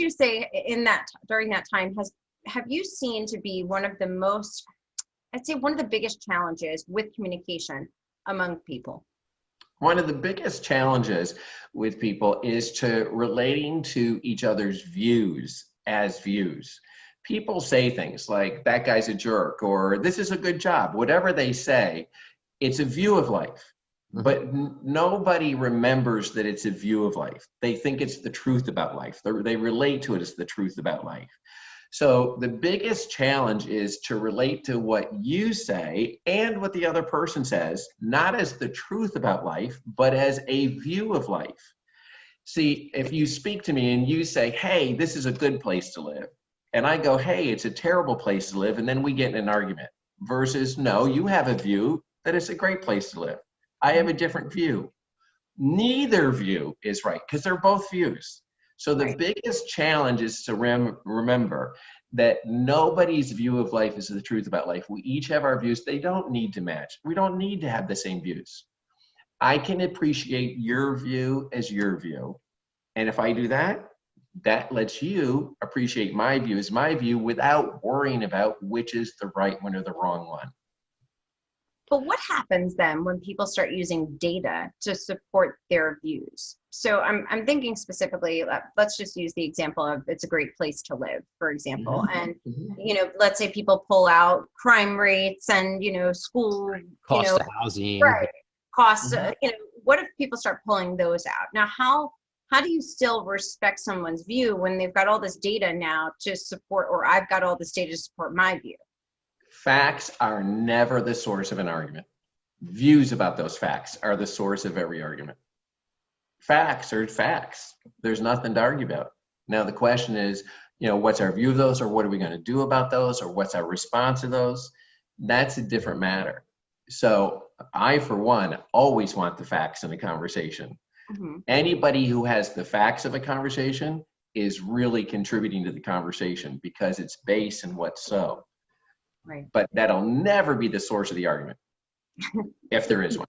you say during that time have you seen to be one of the most, I'd say one of the biggest challenges with communication among people? One of the biggest challenges with people is to relating to each other's views as views. People say things like, that guy's a jerk, or this is a good job. Whatever they say, it's a view of life. But nobody remembers that it's a view of life. They think it's the truth about life. They relate to it as the truth about life. So the biggest challenge is to relate to what you say and what the other person says, not as the truth about life, but as a view of life. See, if you speak to me and you say, hey, this is a good place to live, and I go, hey, it's a terrible place to live, and then we get in an argument, versus, no, you have a view that it's a great place to live. I have a different view. Neither view is right, because they're both views. So the biggest challenge is to remember that nobody's view of life is the truth about life. We each have our views. They don't need to match. We don't need to have the same views. I can appreciate your view as your view. And if I do that, that lets you appreciate my view as my view without worrying about which is the right one or the wrong one. But what happens then when people start using data to support their views? So I'm thinking specifically, let's just use the example of it's a great place to live, for example. And, let's say people pull out crime rates and, school, cost of housing. Right. Costs, what if people start pulling those out? Now, how do you still respect someone's view when they've got all this data now to support, or I've got all this data to support my view? Facts are never the source of an argument. Views about those facts are the source of every argument. Facts are facts. There's nothing to argue about. Now the question is, what's our view of those, or what are we going to do about those, or what's our response to those? That's a different matter. So I, for one, always want the facts in a conversation. Anybody who has the facts of a conversation is really contributing to the conversation because it's based in what's so. Right. But that'll never be the source of the argument, if there is one.